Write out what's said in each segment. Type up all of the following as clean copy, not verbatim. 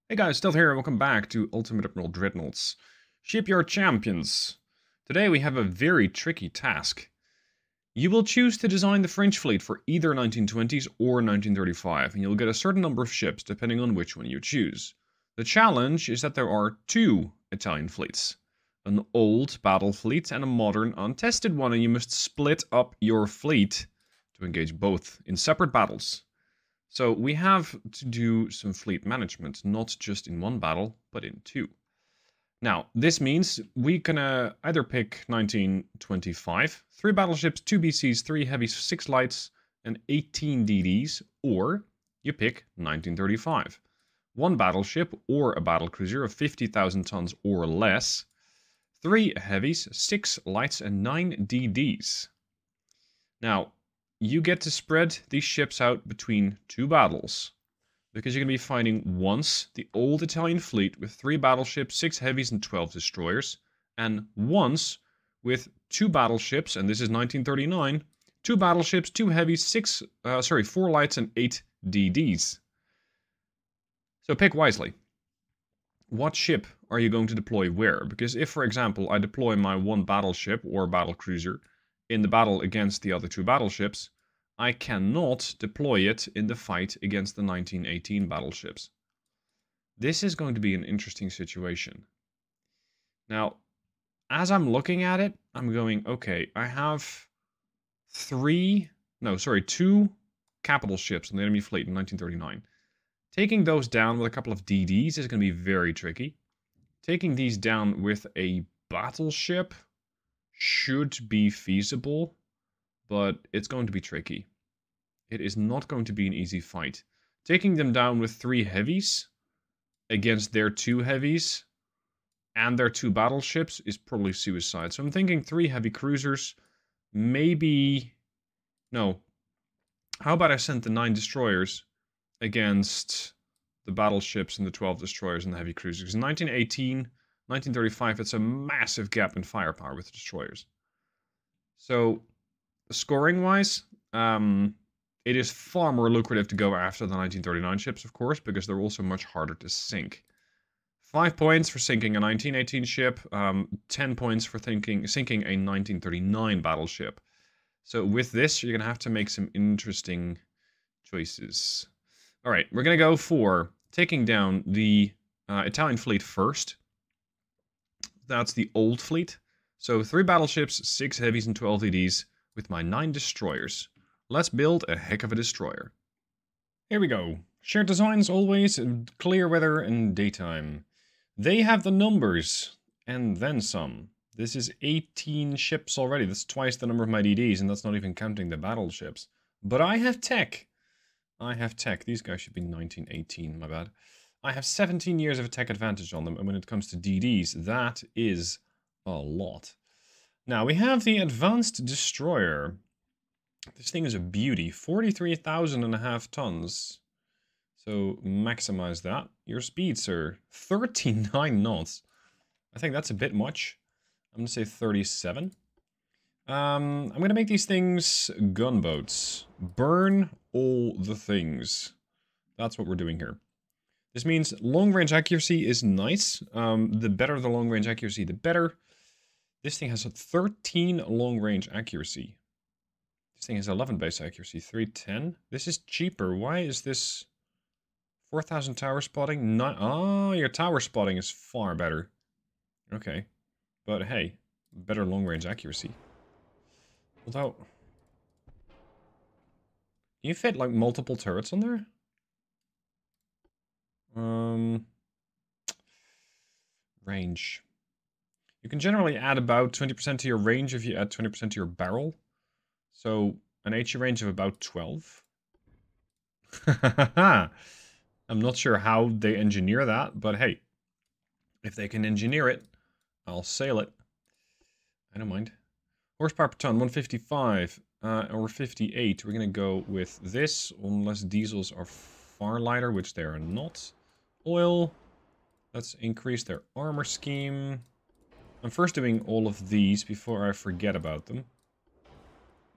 Hey guys, Stealth here and welcome back to Ultimate Admiral Dreadnoughts. Shipyard Champions. Today we have a very tricky task. You will choose to design the French fleet for either 1920s or 1935, and you'll get a certain number of ships depending on which one you choose. The challenge is that there are two Italian fleets. An old battle fleet and a modern untested one, and you must split up your fleet to engage both in separate battles. So we have to do some fleet management, not just in one battle, but in two. Now, this means we can either pick 1925, 3 battleships, 2 BCs, 3 heavies, 6 lights, and 18 DDs, or you pick 1935. 1 battleship or a battlecruiser of 50,000 tons or less, 3 heavies, 6 lights, and 9 DDs. Now, you get to spread these ships out between 2 battles, because you're going to be fighting once the old Italian fleet with 3 battleships, 6 heavies, and 12 destroyers, and once with 2 battleships, and this is 1939, 2 battleships, 2 heavies, 4 lights, and 8 DDs. So pick wisely. What ship are you going to deploy where? Because if, for example, I deploy my 1 battleship or battlecruiser in the battle against the other 2 battleships, I cannot deploy it in the fight against the 1918 battleships. This is going to be an interesting situation. Now, as I'm looking at it, I'm going, okay, I have 2 capital ships in the enemy fleet in 1939. Taking those down with a couple of DDs is going to be very tricky. Taking these down with a battleship should be feasible, but it's going to be tricky. It is not going to be an easy fight. Taking them down with 3 heavies against their 2 heavies and their 2 battleships is probably suicide. So I'm thinking 3 heavy cruisers, maybe... No. How about I send the 9 destroyers against the battleships and the 12 destroyers and the heavy cruisers? Because in 1918... 1935, it's a massive gap in firepower with the destroyers. So, scoring-wise, it is far more lucrative to go after the 1939 ships, of course, because they're also much harder to sink. 5 points for sinking a 1918 ship, 10 points for sinking a 1939 battleship. So with this, you're going to have to make some interesting choices. Alright, we're going to go for taking down the Italian fleet first. That's the old fleet. So 3 battleships, 6 heavies, and 12 DDs with my 9 destroyers. Let's build a heck of a destroyer. Here we go. Shared designs always, clear weather and daytime. They have the numbers, and then some. This is 18 ships already. That's twice the number of my DDs, and that's not even counting the battleships. But I have tech. I have tech. These guys should be 1918, my bad. I have 17 years of attack advantage on them, and when it comes to DDs, that is a lot. Now, we have the Advanced Destroyer. This thing is a beauty. 43,500 tons. So, maximize that. Your speed, sir. 39 knots. I think that's a bit much. I'm going to say 37. I'm going to make these things gunboats. Burn all the things. That's what we're doing here. This means long-range accuracy is nice. The better the long-range accuracy, the better. This thing has a 13 long-range accuracy. This thing has 11 base accuracy, 310. This is cheaper. Why is this 4,000 tower spotting? Oh, your tower spotting is far better. Okay. But hey, better long-range accuracy. Although... Can you fit, like, multiple turrets on there? Range. You can generally add about 20% to your range if you add 20% to your barrel. So, an HE range of about 12. I'm not sure how they engineer that, but hey. If they can engineer it, I'll sail it. I don't mind. Horsepower per ton, 155 or 58. We're going to go with this, unless diesels are far lighter, which they are not. Oil. Let's increase their armor scheme. I'm first doing all of these before I forget about them.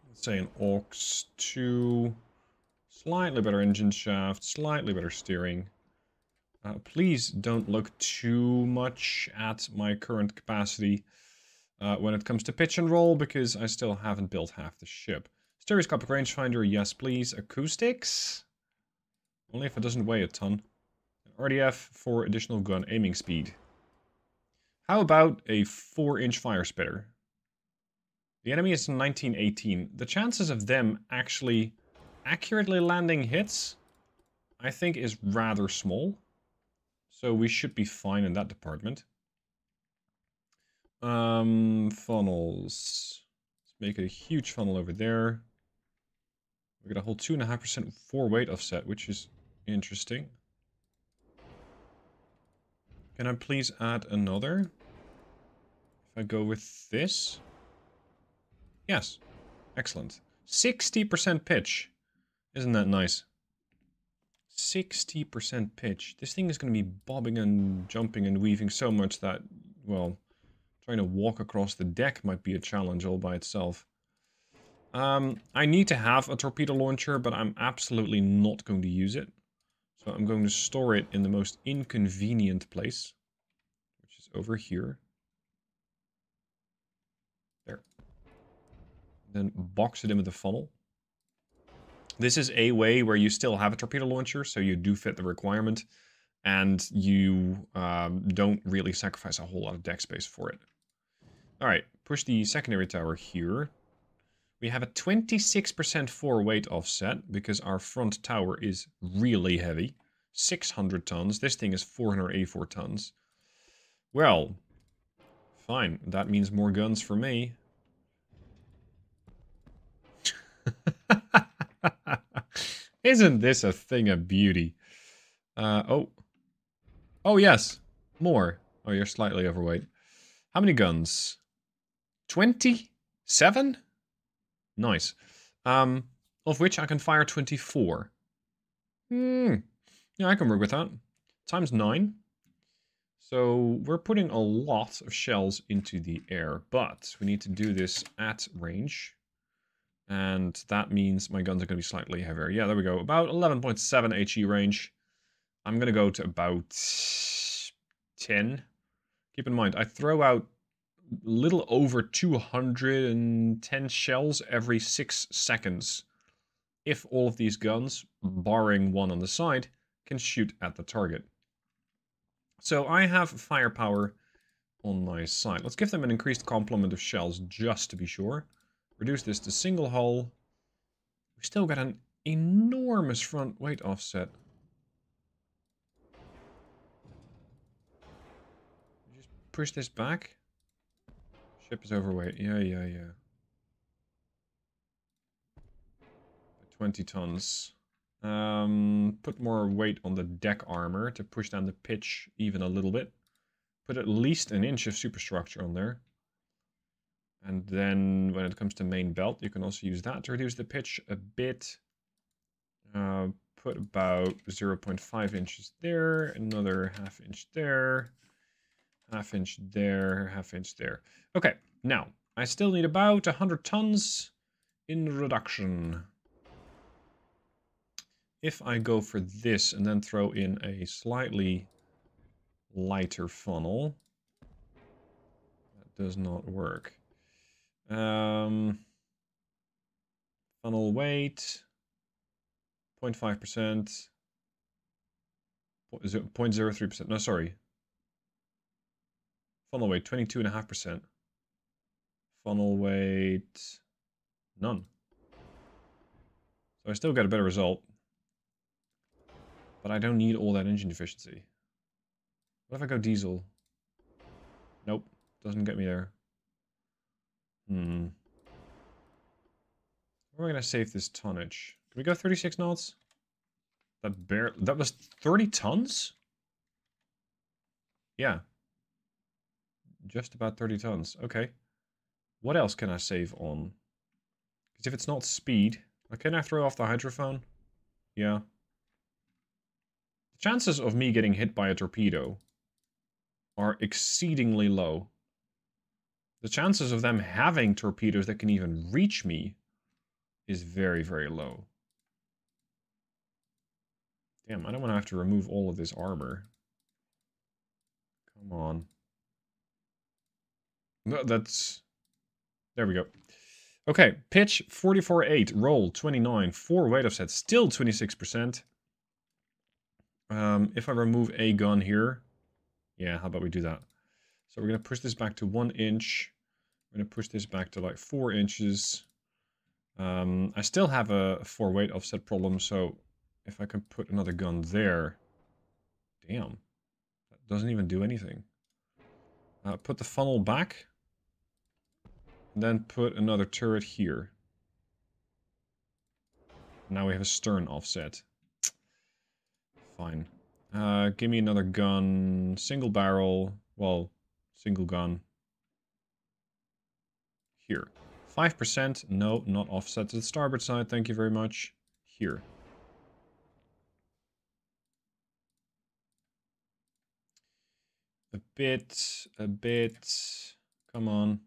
Let's say an Aux 2. Slightly better engine shaft, slightly better steering. Please don't look too much at my current capacity when it comes to pitch and roll, because I still haven't built half the ship. Stereoscopic rangefinder, yes please. Acoustics? Only if it doesn't weigh a ton. RDF for additional gun aiming speed. How about a 4-inch fire spitter? The enemy is 1918. The chances of them actually accurately landing hits, I think, is rather small. So we should be fine in that department. Funnels. Let's make a huge funnel over there. We got a whole 2.5% 4-weight offset, which is interesting. Can I please add another? If I go with this? Yes. Excellent. 60% pitch. Isn't that nice? 60% pitch. This thing is going to be bobbing and jumping and weaving so much that, well, trying to walk across the deck might be a challenge all by itself. I need to have a torpedo launcher, but I'm absolutely not going to use it. So I'm going to store it in the most inconvenient place, which is over here. There. Then box it in with the funnel. This is a way where you still have a torpedo launcher, so you do fit the requirement, and you don't really sacrifice a whole lot of deck space for it. Alright, push the secondary tower here. We have a 26% 4-weight offset, because our front tower is really heavy. 600 tons. This thing is 484 tons. Well, fine. That means more guns for me. Isn't this a thing of beauty? Oh, yes. More. Oh, you're slightly overweight. How many guns? 27? Nice. Of which I can fire 24. Yeah, I can work with that. Times 9. So we're putting a lot of shells into the air, but we need to do this at range. And that means my guns are going to be slightly heavier. Yeah, there we go. About 11.7 HE range. I'm going to go to about 10. Keep in mind, I throw out a little over 210 shells every 6 seconds. If all of these guns, barring one on the side, can shoot at the target. So I have firepower on my side. Let's give them an increased complement of shells just to be sure. Reduce this to single hull. We still got an enormous front weight offset. Just push this back. Ship is overweight. Yeah. 20 tons. Put more weight on the deck armor to push down the pitch even a little bit. Put at least an inch of superstructure on there. And then when it comes to main belt, you can also use that to reduce the pitch a bit. Put about 0.5 inches there, another half inch there, half inch there, half inch there. Okay, now, I still need about 100 tons in reduction. If I go for this and then throw in a slightly lighter funnel, that does not work. Funnel weight, 0.5%, 0.03%, no, sorry. Funnel weight, 22.5%. Funnel weight, none. So I still get a better result. But I don't need all that engine efficiency. What if I go diesel? Nope, doesn't get me there. Where am I going to save this tonnage? Can we go 36 knots? That was 30 tons? Yeah. Just about 30 tons. Okay. What else can I save on? Because if it's not speed... Can I throw off the hydrophone? Yeah. The chances of me getting hit by a torpedo are exceedingly low. The chances of them having torpedoes that can even reach me is very, very low. Damn, I don't want to have to remove all of this armor. Come on. No, that's... There we go. Okay, pitch 44.8, roll 29, 4 weight offset, still 26%. If I remove a gun here, yeah, how about we do that? So we're going to push this back to 1 inch. We're going to push this back to like 4 inches. I still have a 4 weight offset problem, so if I can put another gun there... Damn, that doesn't even do anything. Put the funnel back. And then put another turret here. Now we have a stern offset. Fine. Give me another gun. Single barrel. Well, single gun. Here. 5%. No, not offset to the starboard side. Thank you very much. Here. A bit. Come on.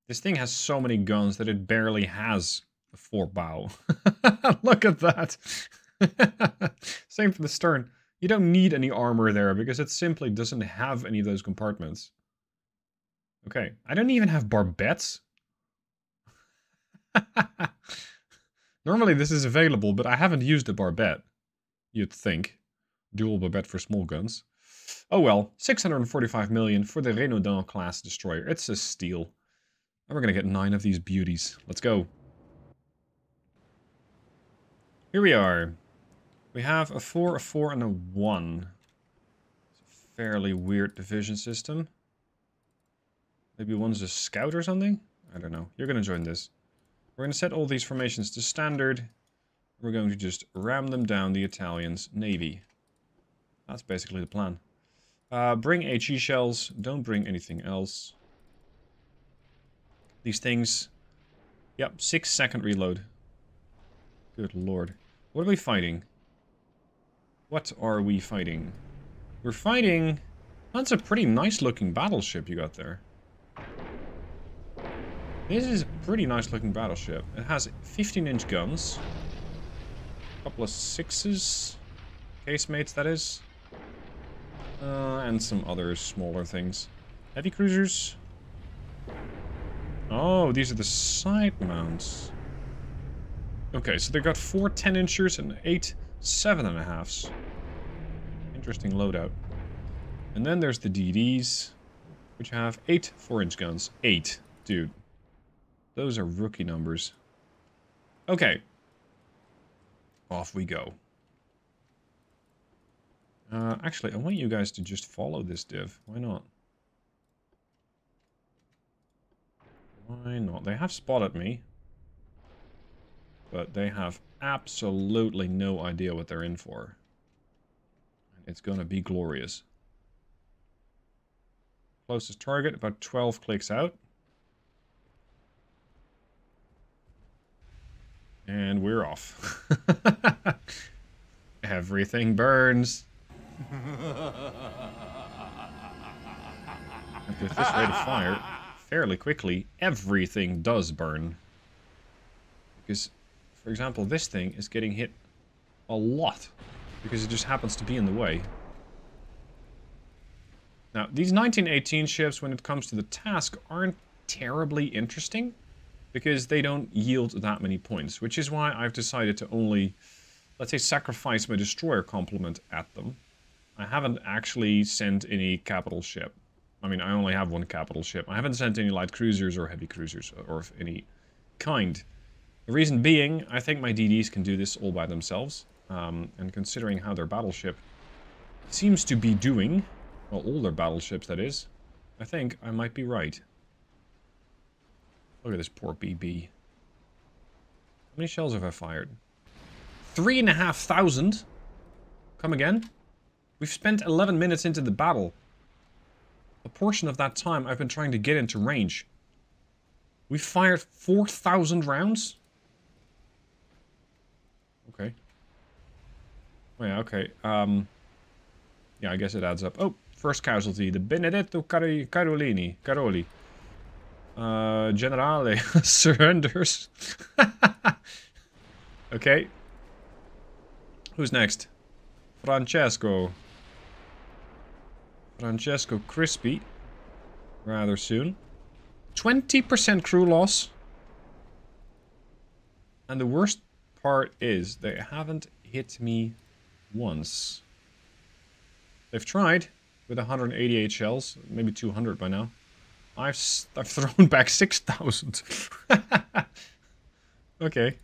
This thing has so many guns that it barely has a 4-bow. Look at that. Same for the stern. You don't need any armor there because it simply doesn't have any of those compartments. Okay, I don't even have barbettes. Normally this is available, but I haven't used a barbette. You'd think. Dual barbette for small guns. Oh well, 645 million for the Renaudin class destroyer. It's a steal. And we're going to get 9 of these beauties. Let's go. Here we are. We have a 4, a 4, and a 1. It's a fairly weird division system. Maybe one's a scout or something? I don't know. You're going to join this. We're going to set all these formations to standard. We're going to just ram them down the Italians' navy. That's basically the plan. Bring HE shells. Don't bring anything else. These things... Yep, 6-second reload. Good lord. What are we fighting? What are we fighting? We're fighting... That's a pretty nice looking battleship you got there. This is a pretty nice looking battleship. It has 15-inch guns. A couple of 6s. Casemates, that is. And some other smaller things. Heavy cruisers. Oh, these are the side mounts. Okay, so they've got 4 10-inchers and 8 7.5s. Interesting loadout. And then there's the DDs, which have 8 4-inch guns. 8. Dude. Those are rookie numbers. Okay. Off we go. Actually, I want you guys to just follow this div. Why not? Why not? They have spotted me. But they have absolutely no idea what they're in for. It's gonna be glorious. Closest target, about 12 clicks out. And we're off. Everything burns. And with this rate of fire, fairly quickly, everything does burn. Because, for example, this thing is getting hit a lot. Because it just happens to be in the way. Now, these 1918 ships, when it comes to the task, aren't terribly interesting. Because they don't yield that many points. Which is why I've decided to only, let's say, sacrifice my destroyer complement at them. I haven't actually sent any capital ship. I mean, I only have one capital ship. I haven't sent any light cruisers or heavy cruisers or of any kind. The reason being, I think my DDs can do this all by themselves. And considering how their battleship seems to be doing, well, all their battleships, that is, I think I might be right. Look at this poor BB. How many shells have I fired? 3,500? Come again? We've spent 11 minutes into the battle. A portion of that time I've been trying to get into range. We fired 4,000 rounds? Okay. Oh yeah, okay. Yeah, I guess it adds up. Oh, first casualty. The Benedetto Caroli. Generale surrenders. Okay. Who's next? Francesco Crispy. Rather soon. 20% crew loss. And the worst part is they haven't hit me once. They've tried with 188 shells, maybe 200 by now. I've thrown back 6,000. Okay.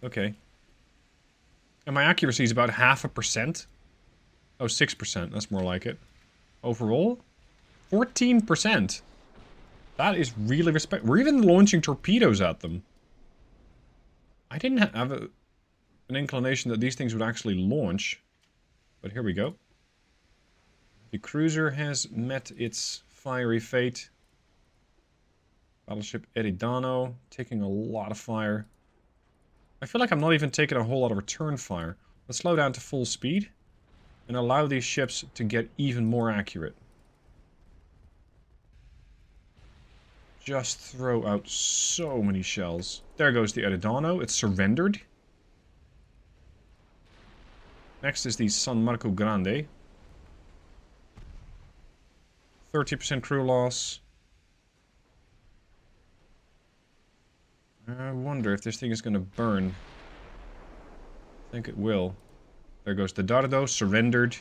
Okay. And my accuracy is about 0.5%. Oh, 6%. That's more like it. Overall, 14%. That is really respect. We're even launching torpedoes at them. I didn't have an inclination that these things would actually launch. But here we go. The cruiser has met its fiery fate. Battleship Eridano taking a lot of fire. I feel like I'm not even taking a whole lot of return fire. Let's slow down to full speed and allow these ships to get even more accurate. Just throw out so many shells. There goes the Eridano. It's surrendered. Next is the San Marco Grande. 30% crew loss. I wonder if this thing is going to burn. I think it will. There goes the Dardo, surrendered.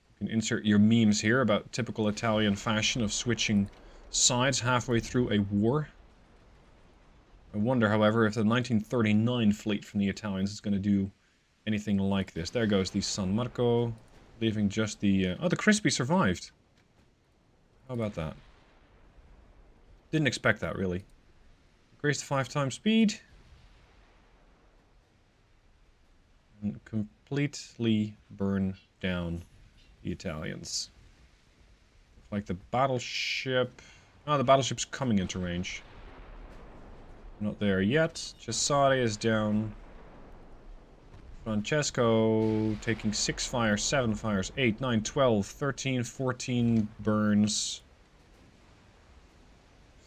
You can insert your memes here about typical Italian fashion of switching sides halfway through a war. I wonder, however, if the 1939 fleet from the Italians is going to do anything like this. There goes the San Marco, leaving just the... oh, the Crispy survived. How about that? Didn't expect that, really. Increase to 5 times speed. And completely burn down the Italians. Looks like the battleship... oh, the battleship's coming into range. Not there yet. Cesare is down. Francesco taking 6 fires, 7 fires, 8, 9, 12, 13, 14 burns.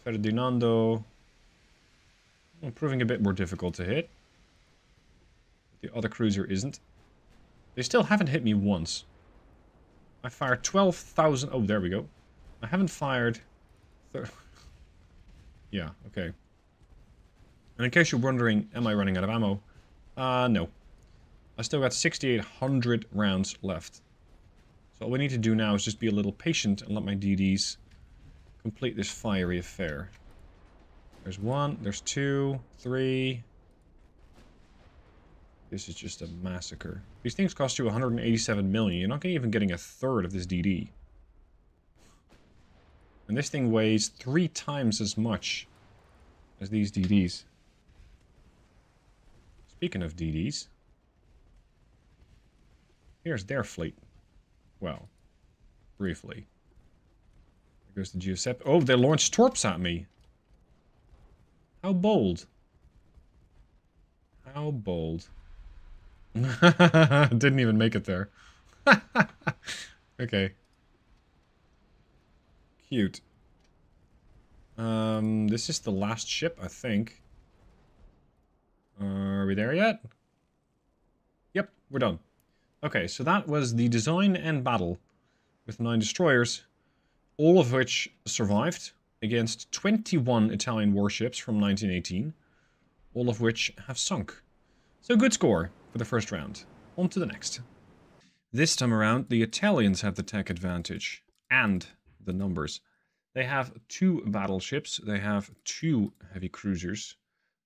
Ferdinando. Proving a bit more difficult to hit. The other cruiser isn't. They still haven't hit me once. I fired 12,000... oh, there we go. I haven't fired... yeah, okay. And in case you're wondering, am I running out of ammo? No. I still got 6,800 rounds left. So all we need to do now is just be a little patient and let my DDs complete this fiery affair. There's 1, there's 2, 3. This is just a massacre. These things cost you 187 million. You're not even getting a third of this DD. And this thing weighs 3 times as much as these DDs. Speaking of DDs, here's their fleet. Well, briefly. There goes the Giuseppe. Oh, they launched torps at me. How bold. How bold. Didn't even make it there. Okay. Cute. This is the last ship, I think. Are we there yet? Yep, we're done. Okay, so that was the design and battle with 9 destroyers, all of which survived against 21 Italian warships from 1918, all of which have sunk. So good score for the first round. On to the next. This time around, the Italians have the tech advantage and the numbers. They have 2 battleships, they have 2 heavy cruisers,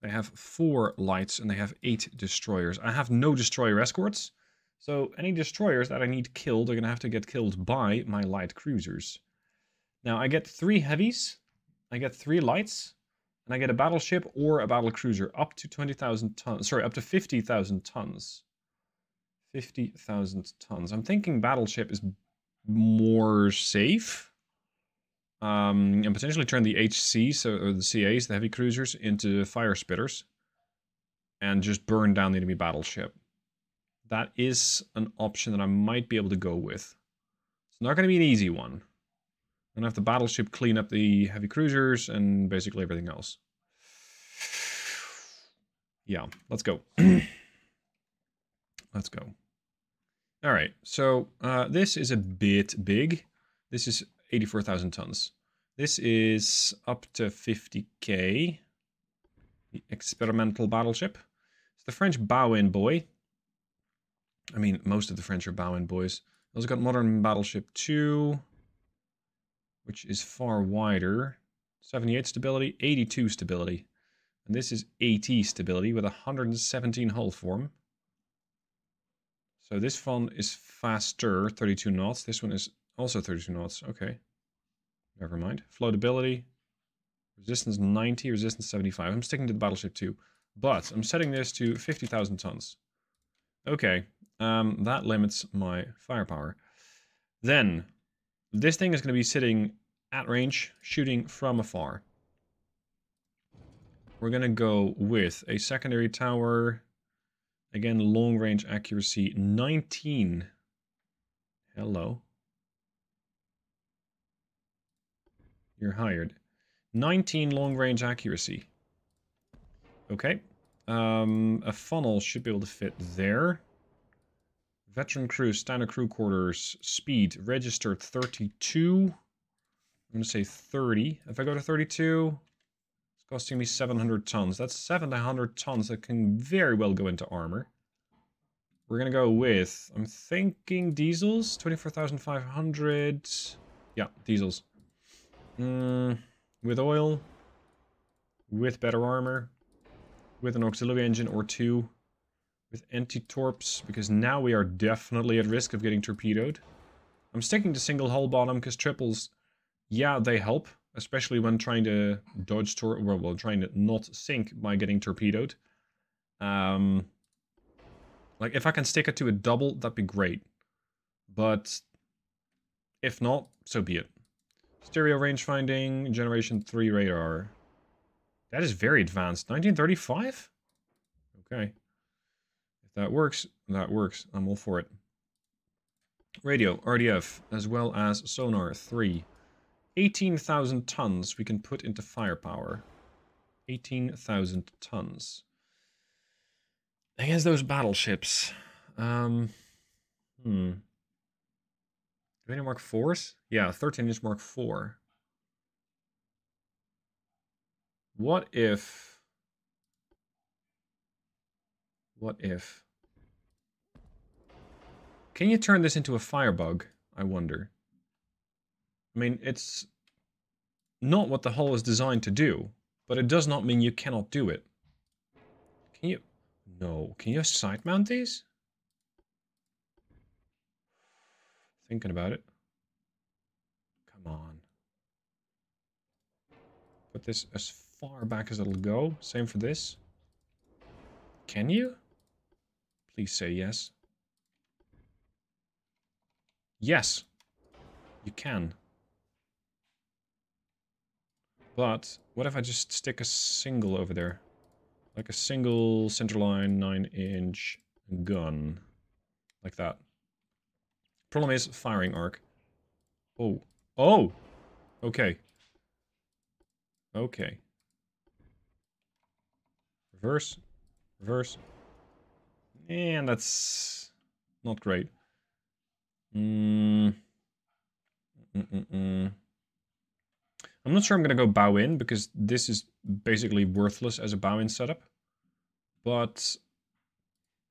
they have 4 lights, and they have 8 destroyers. I have no destroyer escorts, so any destroyers that I need killed are going to have to get killed by my light cruisers. Now, I get 3 heavies, I get 3 lights, and I get a battleship or a battle cruiser up to 20,000 tons. Sorry, up to 50,000 tons. 50,000 tons. I'm thinking battleship is more safe. And potentially turn the HCs, or the CAs, the heavy cruisers, into fire spitters. And just burn down the enemy battleship. That is an option that I might be able to go with. It's not going to be an easy one. I'm going to have the battleship clean up the heavy cruisers and basically everything else. Yeah, let's go. Let's go. All right, so this is a bit big. This is 84,000 tons. This is up to 50k. The experimental battleship. It's the French bow-in boy. I mean, most of the French are bow-in boys. Also got modern battleship 2, which is far wider. 78 stability, 82 stability. And this is 80 stability with 117 hull form. So this one is faster, 32 knots. This one is also 32 knots. Okay. Never mind. Floatability. Resistance 90, resistance 75. I'm sticking to the battleship 2. But I'm setting this to 50,000 tons. Okay. That limits my firepower. Then, this thing is going to be sitting at range, shooting from afar. We're going to go with a secondary tower. Again, long range accuracy 19. Hello. You're hired. 19 long range accuracy. Okay. A funnel should be able to fit there. Veteran crew, standard crew quarters, speed, registered 32. I'm going to say 30. If I go to 32, it's costing me 700 tons. That's 700 tons that can very well go into armor. We're going to go with, I'm thinking diesels, 24,500. Yeah, diesels. With oil, with better armor, with an auxiliary engine or 2. With anti-torps, because now we are definitely at risk of getting torpedoed. I'm sticking to single hull bottom, because triples, yeah, they help. Especially when trying to dodge well, trying to not sink by getting torpedoed. Like, if I can stick it to a double, that'd be great. But, if not, so be it. Stereo range finding, generation 3 radar. That is very advanced. 1935? Okay. That works. That works. I'm all for it. Radio, RDF, as well as sonar 3. 18,000 tons we can put into firepower. 18,000 tons. Against those battleships. Do we need Mark 4s? Yeah, 13-inch Mark 4. What if... Can you turn this into a firebug, I wonder? I mean, it's not what the hull is designed to do, but it does not mean you cannot do it. Can you... No. Can you side mount these? Thinking about it. Come on. Put this as far back as it'll go. Same for this. Can you? Please say yes. Yes, you can. But what if I just stick a single over there? Like a single centerline 9-inch gun. Like that. Problem is firing arc. Oh. Oh! Okay. Okay. Reverse. Reverse. And that's not great. I'm not sure I'm going to go bow in, because this is basically worthless as a bow in setup. But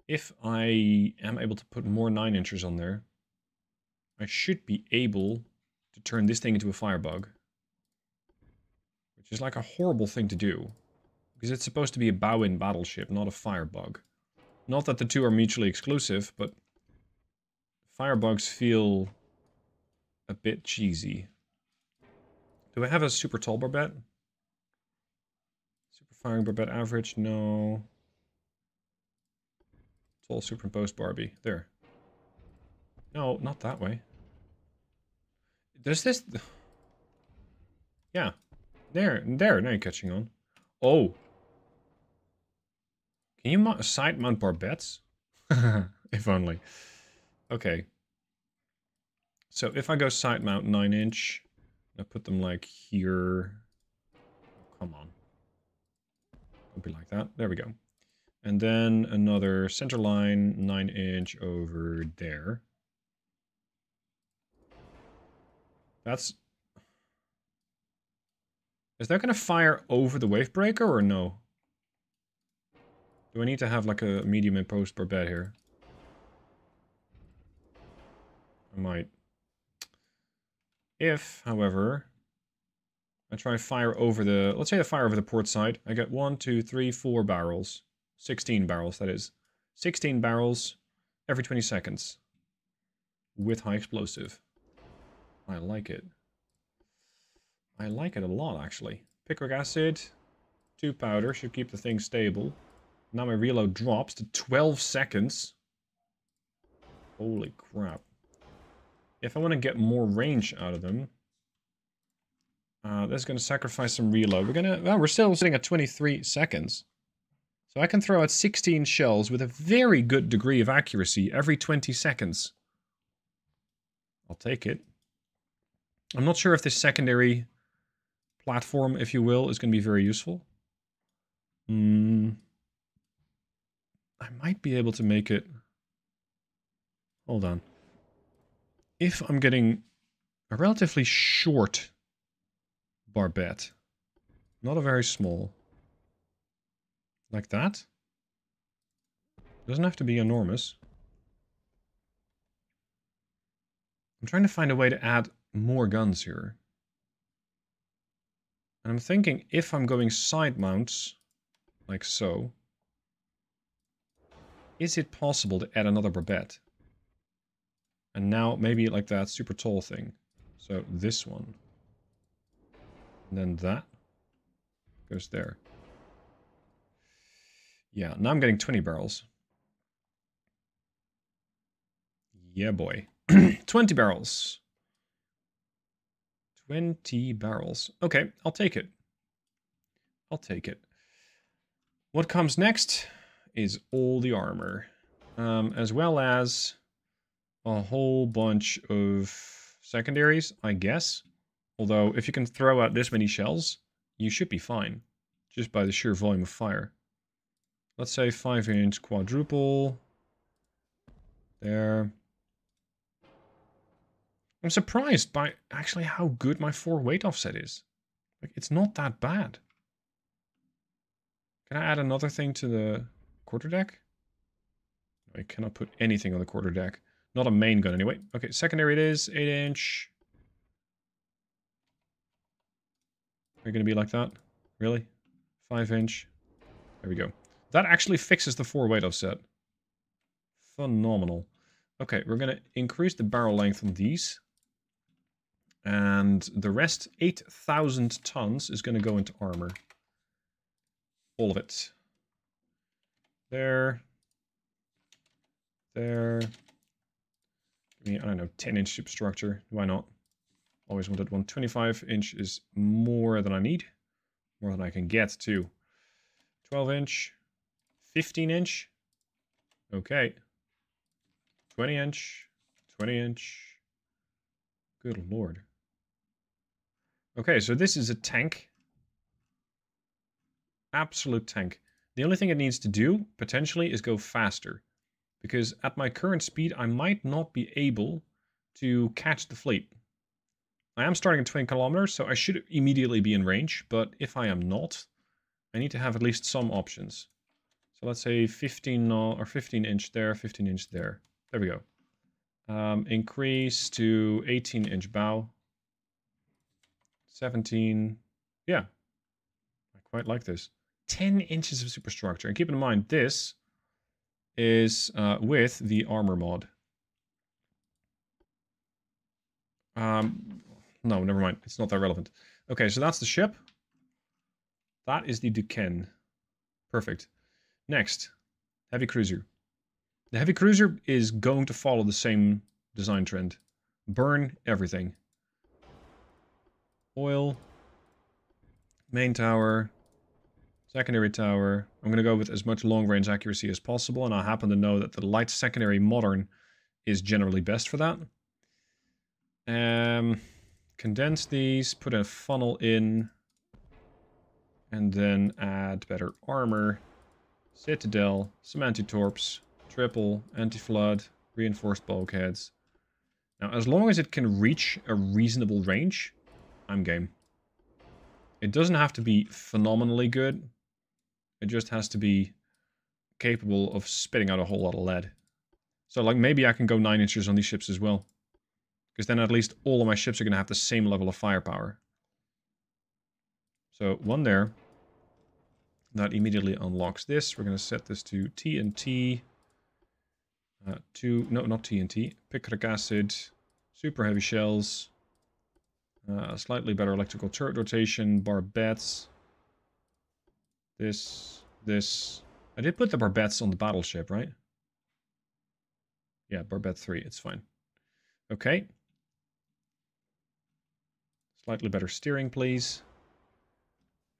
if I am able to put more 9-inchers on there, I should be able to turn this thing into a firebug. Which is like a horrible thing to do. Because it's supposed to be a bow in battleship, not a firebug. Not that the two are mutually exclusive, but firebugs feel a bit cheesy. Do I have a super tall barbette? Super firing barbette average? No. Tall superimposed Barbie. There. No, not that way. There's this... Yeah. There. Now you're catching on. Oh. Can you side mount barbettes? If only. Okay. So if I go side mount 9-inch, I put them like here. Oh, come on. Don't be like that. There we go. And then another center line, 9-inch over there. That's... Is that going to fire over the wave breaker or no? Do I need to have like a medium imposed per bed here? I might. If, however, I try fire over the... Let's say I fire over the port side. I get 1, 2, 3, 4 barrels. 16 barrels, that is. 16 barrels every 20 seconds. With high explosive. I like it. I like it a lot, actually. Picric acid, 2 powder, should keep the thing stable. Now my reload drops to 12 seconds. Holy crap. If I want to get more range out of them, that's going to sacrifice some reload. We're still sitting at 23 seconds. So I can throw out 16 shells with a very good degree of accuracy every 20 seconds. I'll take it. I'm not sure if this secondary platform, if you will, is going to be very useful. I might be able to make it... Hold on. If I'm getting a relatively short barbette, not a very small, like that, doesn't have to be enormous. I'm trying to find a way to add more guns here. And I'm thinking if I'm going side mounts, like so, is it possible to add another barbette? And now maybe like that super tall thing. So this one. And then that goes there. Yeah, now I'm getting 20 barrels. Yeah, boy. 20 barrels. 20 barrels. Okay, I'll take it. I'll take it. What comes next is all the armor. As well as a whole bunch of secondaries, I guess. Although, if you can throw out this many shells, you should be fine. Just by the sheer volume of fire. Let's say 5-inch quadruple. There. I'm surprised by actually how good my 4 weight offset is. Like, it's not that bad. Can I add another thing to the quarterdeck? I cannot put anything on the quarterdeck. Not a main gun anyway. Okay, secondary it is. 8-inch. Are you going to be like that? Really? 5-inch. There we go. That actually fixes the 4 weight offset. Phenomenal. Okay, we're going to increase the barrel length on these. And the rest, 8,000 tons, is going to go into armor. All of it. There. There. I mean, I don't know, 10-inch ship structure. Why not? Always wanted one. 25-inch is more than I need. More than I can get, too. 12-inch. 15-inch. Okay. 20-inch. 20-inch. Good lord. Okay, so this is a tank. Absolute tank. The only thing it needs to do, potentially, is go faster. Because at my current speed, I might not be able to catch the fleet. I am starting at 20 kilometers, so I should immediately be in range. But if I am not, I need to have at least some options. So let's say 15 or 15-inch there, 15-inch there. There we go. Increase to 18-inch bow. 17. Yeah. I quite like this. 10 inches of superstructure. And keep in mind, this is with the armor mod. No, never mind. It's not that relevant. Okay, so that's the ship. That is the Duquesne. Perfect. Next, heavy cruiser. The heavy cruiser is going to follow the same design trend. Burn everything. Oil. Main tower. Secondary tower. I'm going to go with as much long-range accuracy as possible, and I happen to know that the light secondary modern is generally best for that. Condense these, put a funnel in, and then add better armor. Citadel, some anti-torps, triple, anti-flood, reinforced bulkheads. Now, as long as it can reach a reasonable range, I'm game. It doesn't have to be phenomenally good. It just has to be capable of spitting out a whole lot of lead. So, like, maybe I can go 9 inches on these ships as well. Because then at least all of my ships are going to have the same level of firepower. So, one there. That immediately unlocks this. We're going to set this to TNT. No, not TNT. Picric acid. Super heavy shells. Slightly better electrical turret rotation. Barbettes. This. I did put the barbettes on the battleship, right? Yeah, barbette 3. It's fine. Okay. Slightly better steering, please.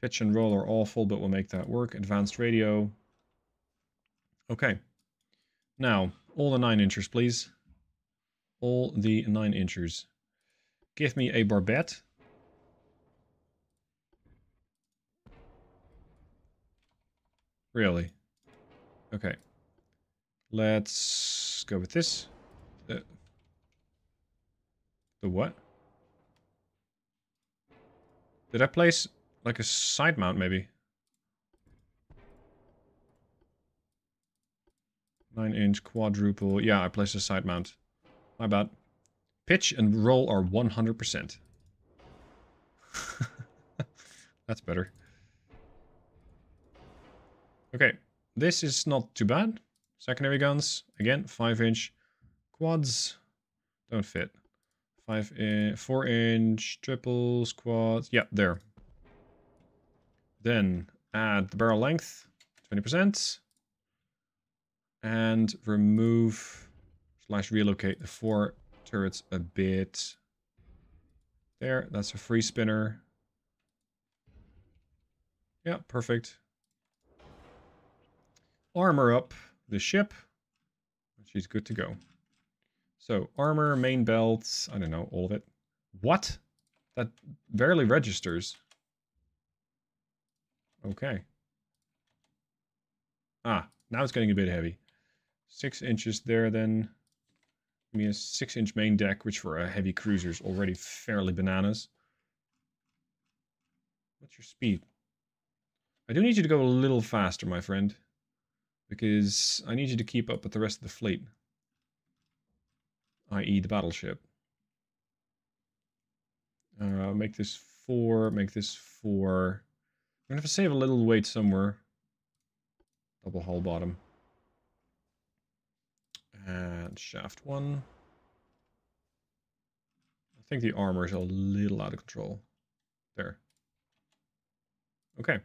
Pitch and roll are awful, but we'll make that work. Advanced radio. Okay. Now, all the 9 inchers, please. All the 9 inchers. Give me a barbette. Really? Okay. Let's go with this. The what? Did I place like a side mount maybe? 9-inch quadruple. Yeah, I placed a side mount. My bad. Pitch and roll are 100%. That's better. Okay, this is not too bad. Secondary guns, again, 5-inch quads. Don't fit. 4-inch triples, quads. Yeah, there. Then add the barrel length, 20%. And remove / relocate the 4 turrets a bit. There, that's a free spinner. Yeah, perfect. Armor up the ship. She's good to go. So, armor, main belts, I don't know, all of it. What? That barely registers. Okay. Ah, now it's getting a bit heavy. 6 inches there then. I mean, a 6-inch main deck, which for a heavy cruiser is already fairly bananas. What's your speed? I do need you to go a little faster, my friend. Because I need you to keep up with the rest of the fleet. I.e. the battleship. Make this 4, make this 4. I'm going to have to save a little weight somewhere. Double hull bottom. And shaft 1. I think the armor is a little out of control. There. Okay.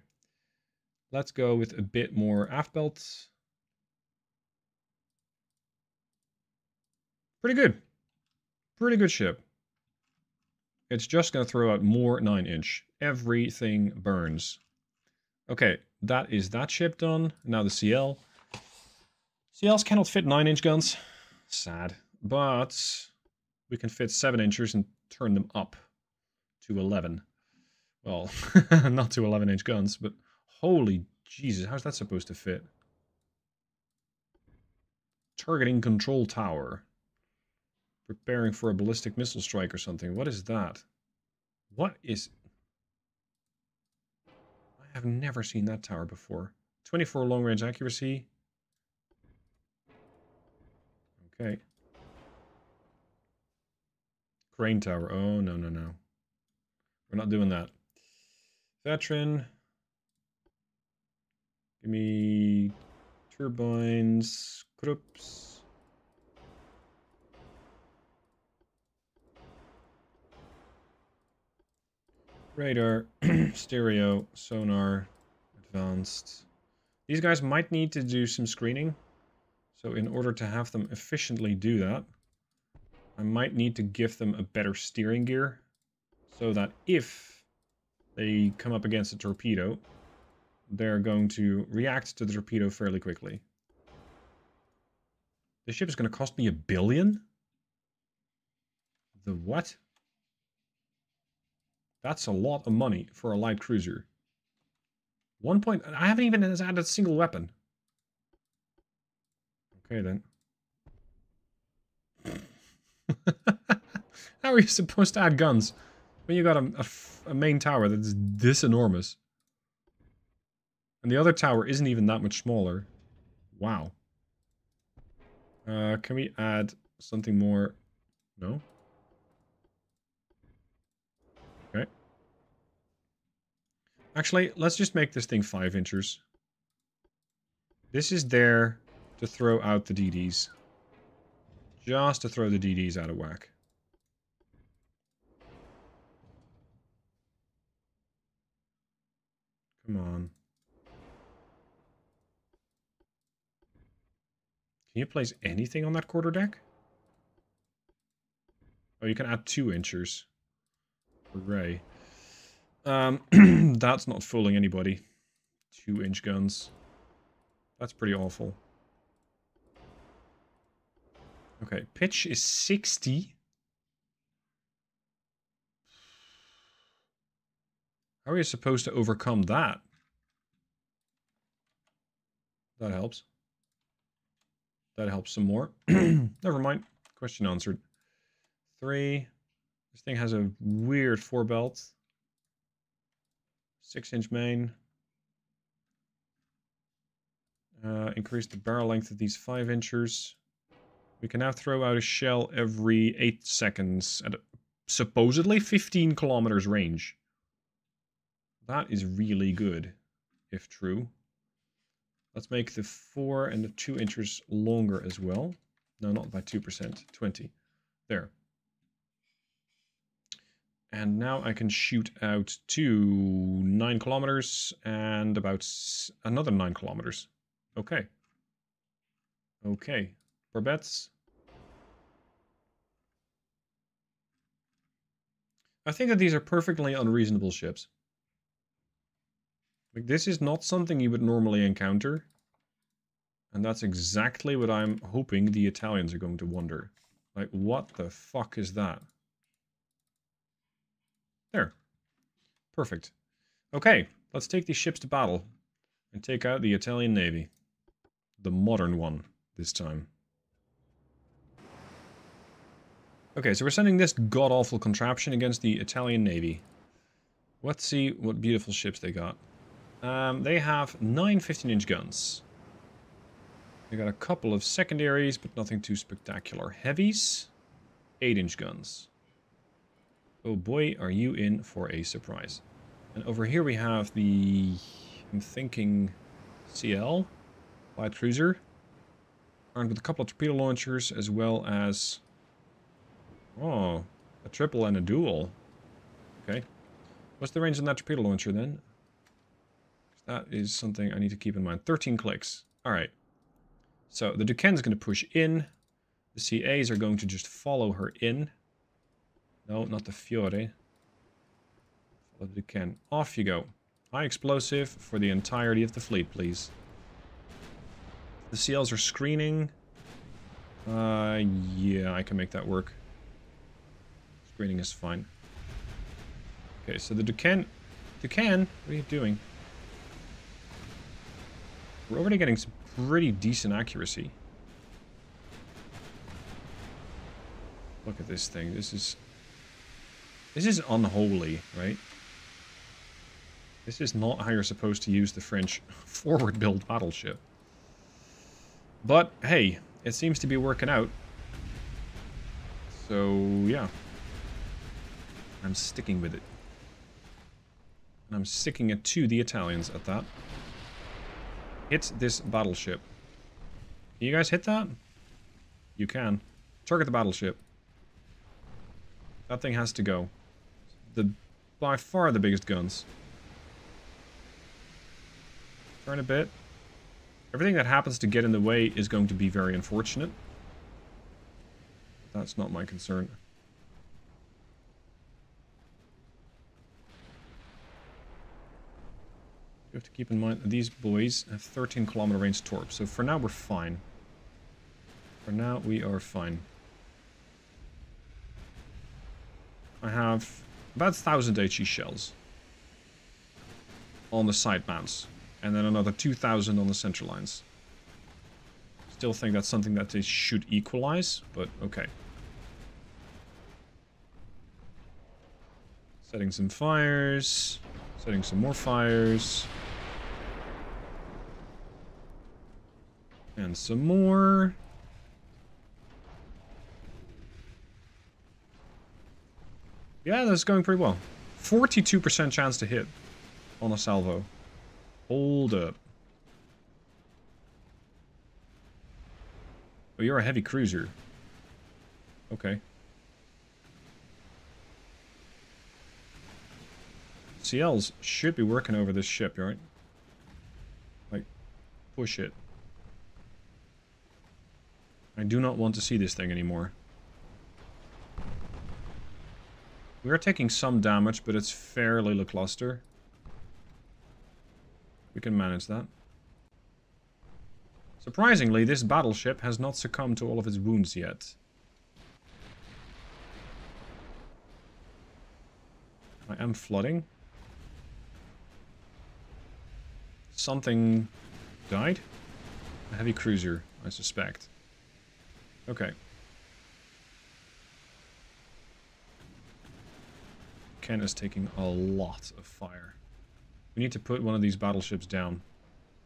Let's go with a bit more aft belts. Pretty good. Pretty good ship. It's just going to throw out more 9-inch. Everything burns. Okay, that is that ship done. Now the CL. CLs cannot fit 9-inch guns. Sad. But we can fit 7-inchers and turn them up to 11. Well, not to 11-inch guns, but holy Jesus, how's that supposed to fit? Targeting control tower. Preparing for a ballistic missile strike or something. What is that? What is... I have never seen that tower before. 24 long-range accuracy. Okay. Crane tower. Oh, no, no, no. We're not doing that. Veteran. Give me turbines. Krups. Radar, stereo, sonar, advanced. These guys might need to do some screening. So in order to have them efficiently do that, I might need to give them a better steering gear. So that if they come up against a torpedo, they're going to react to the torpedo fairly quickly. This ship is going to cost me $1 billion? The what? That's a lot of money for a light cruiser. I haven't even added a single weapon. Okay, then. How are you supposed to add guns when you got a main tower that's this enormous? And the other tower isn't even that much smaller. Wow. Can we add something more? No? Okay. Actually, let's just make this thing 5 inches. This is there to throw out the DDs. Just to throw the DDs out of whack. Come on. Can you place anything on that quarterdeck? Oh, you can add 2 inches. Hooray. That's not fooling anybody. 2-inch guns. That's pretty awful. Okay, pitch is 60. How are you supposed to overcome that? That helps. That helps some more. Never mind. Question answered. 3. This thing has a weird 4-belt. 6-inch main. Increase the barrel length of these 5 inchers. We can now throw out a shell every 8 seconds at a, supposedly 15 kilometers range. That is really good, if true. Let's make the 4 and the 2 inches longer as well. No, not by 2%, 20. There. And now I can shoot out to 9 kilometers and about another 9 kilometers. Okay. Okay. Barbettes. I think that these are perfectly unreasonable ships. Like, this is not something you would normally encounter. And that's exactly what I'm hoping the Italians are going to wonder. Like, what the fuck is that? There. Perfect. Okay, let's take these ships to battle. And take out the Italian Navy. The modern one, this time. Okay, so we're sending this god-awful contraption against the Italian Navy. Let's see what beautiful ships they got. They have 9 15-inch guns. They got a couple of secondaries, but nothing too spectacular. Heavies, 8-inch guns. Oh boy, are you in for a surprise. And over here we have the, I'm thinking, CL, light cruiser. Armed with a couple of torpedo launchers, as well as... Oh, a triple and a dual. Okay. What's the range on that torpedo launcher then? That is something I need to keep in mind. 13 clicks. Alright. So the Duquesne's going to push in. The CAs are going to just follow her in. No, not the Fiore. Follow the Duquesne. Off you go. High explosive for the entirety of the fleet, please. The CLs are screening. Yeah, I can make that work. Screening is fine. Okay, so the Duquesne... Duquesne, what are you doing? We're already getting some pretty decent accuracy. Look at this thing. This is unholy, right? This is not how you're supposed to use the French forward-build battleship. But, hey, it seems to be working out. So, yeah. I'm sticking with it. And I'm sticking it to the Italians at that. Hit this battleship. Can you guys hit that? You can. Target the battleship. That thing has to go. By far the biggest guns. Turn a bit. Everything that happens to get in the way is going to be very unfortunate. That's not my concern. You have to keep in mind that these boys have 13-kilometer range torps, so for now we're fine. For now we are fine. I have about 1,000 HE shells on the side mounts, and then another 2,000 on the center lines. Still think that's something that they should equalize, but okay. Setting some fires. Setting some more fires. And some more. Yeah, that's going pretty well. 42% chance to hit on a salvo. Hold up. Oh, you're a heavy cruiser. Okay. CLs should be working over this ship, right? Like, push it. I do not want to see this thing anymore. We are taking some damage, but it's fairly lackluster. We can manage that. Surprisingly, this battleship has not succumbed to all of its wounds yet. I am flooding. Something died? A heavy cruiser, I suspect. Okay. Ken is taking a lot of fire. We need to put one of these battleships down.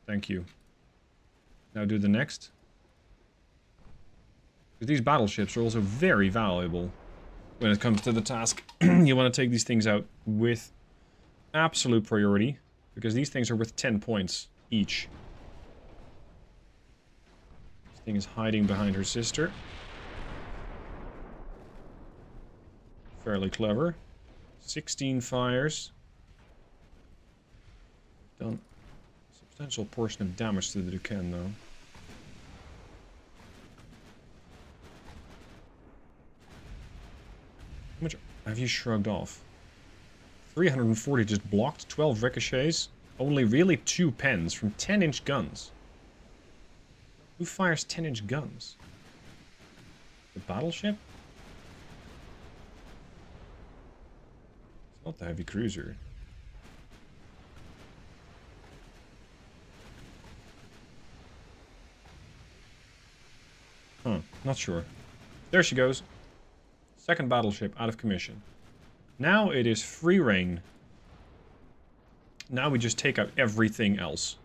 Thank you. Now do the next. Because these battleships are also very valuable when it comes to the task. You want to take these things out with absolute priority. Because these things are worth 10 points each. This thing is hiding behind her sister. Fairly clever. 16 fires. Done a substantial portion of damage to the Duquesne, though. How much have you shrugged off? 340 just blocked, 12 ricochets. Only really 2 pens from 10-inch guns. Who fires 10-inch guns? The battleship? It's not the heavy cruiser. Huh, not sure. There she goes. Second battleship out of commission. Now it is free reign. Now we just take out everything else.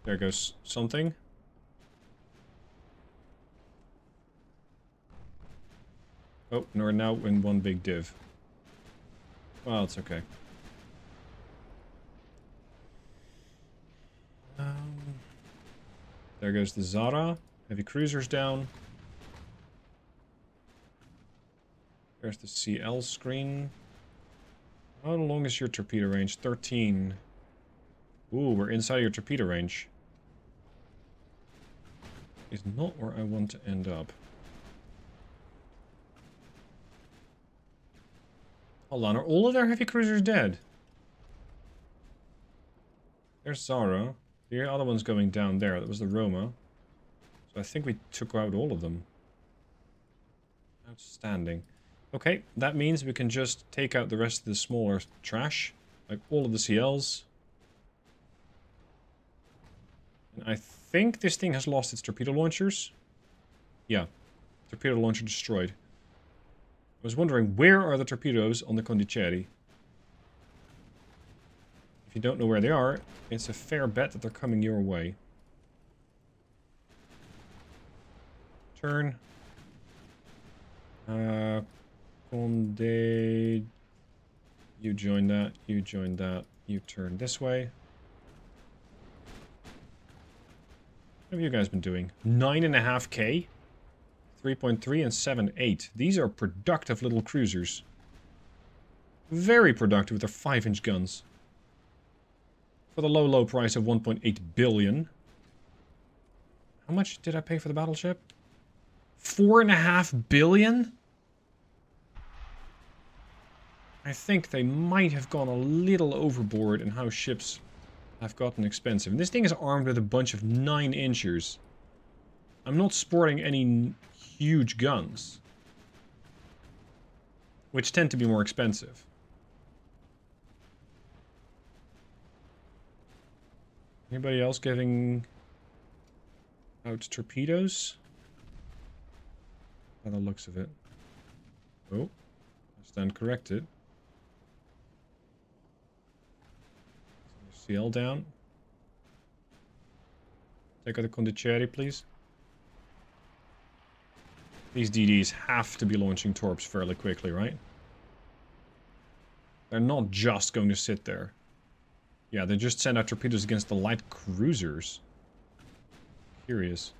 There goes something. Oh, no, we're now in one big div. Well, it's okay. There goes the Zara. Heavy cruisers down. There's the CL screen. How long is your torpedo range? 13. Ooh, we're inside your torpedo range. Is not where I want to end up. Hold on, are all of their heavy cruisers dead? There's Zara. The other one's going down there. That was the Roma. So I think we took out all of them. Outstanding. Okay, that means we can just take out the rest of the smaller trash. Like all of the CLs. And I think this thing has lost its torpedo launchers. Yeah. Torpedo launcher destroyed. I was wondering, where are the torpedoes on the Condiceri? If you don't know where they are, it's a fair bet that they're coming your way. Turn. Conde. You join that, you join that, you turn this way. What have you guys been doing? 9.5k? 3.3 and 7.8. These are productive little cruisers. Very productive with their 5-inch guns. For the low, low price of 1.8 billion. How much did I pay for the battleship? 4.5 billion? I think they might have gone a little overboard in how ships have gotten expensive. And this thing is armed with a bunch of 9-inchers. I'm not sporting any huge guns, which tend to be more expensive. Anybody else giving out torpedoes? By the looks of it. Oh, I stand corrected. CL down. Take out the condottieri, please. These DDs have to be launching torps fairly quickly, right? They're not just going to sit there. Yeah, they just send out torpedoes against the light cruisers. Curious.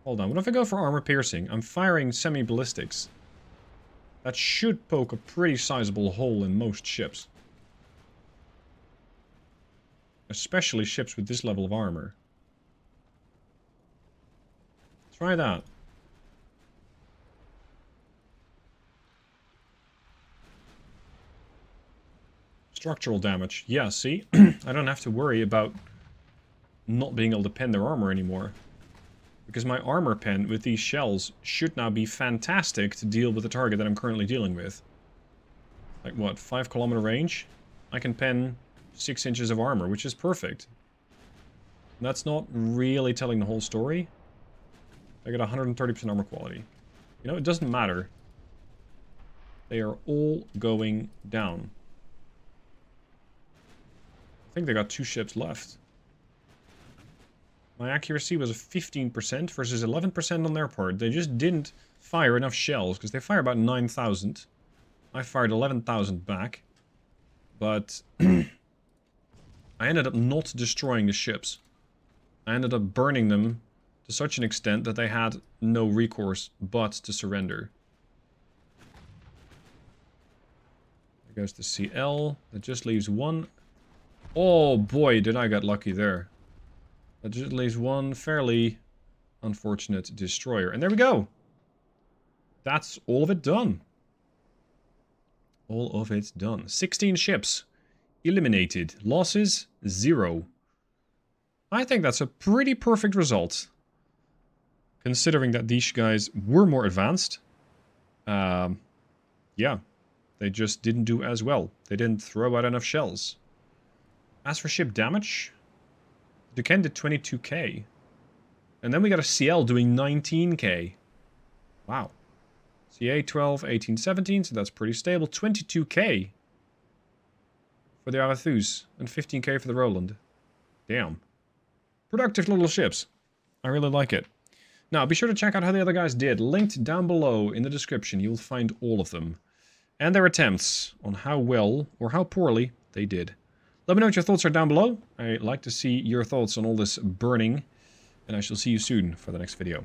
Hold on, what if I go for armor piercing? I'm firing semi-ballistics. That should poke a pretty sizable hole in most ships. Especially ships with this level of armor. Try that. Structural damage. Yeah, see? I don't have to worry about not being able to pen their armor anymore. Because my armor pen with these shells should now be fantastic to deal with the target that I'm currently dealing with. Like what, 5-kilometer range? I can pen 6 inches of armor, which is perfect. That's not really telling the whole story. I get 130% armor quality. You know, it doesn't matter. They are all going down. I think they got 2 ships left. My accuracy was 15% versus 11% on their part. They just didn't fire enough shells, because they fire about 9,000. I fired 11,000 back. But I ended up not destroying the ships. I ended up burning them to such an extent that they had no recourse but to surrender. There goes the CL. That just leaves one. Oh boy, did I get lucky there. That just leaves one fairly unfortunate destroyer. And there we go. That's all of it done. All of it done. 16 ships eliminated. Losses, 0. I think that's a pretty perfect result. Considering that these guys were more advanced. Yeah. They just didn't do as well. They didn't throw out enough shells. As for ship damage, Duquesne did 22k. And then we got a CL doing 19k. Wow. CA 12, 18, 17, so that's pretty stable. 22k for the Arathus and 15k for the Roland. Damn. Productive little ships. I really like it. Now, be sure to check out how the other guys did. Linked down below in the description, you'll find all of them. And their attempts on how well or how poorly they did. Let me know what your thoughts are down below. I'd like to see your thoughts on all this burning. And I shall see you soon for the next video.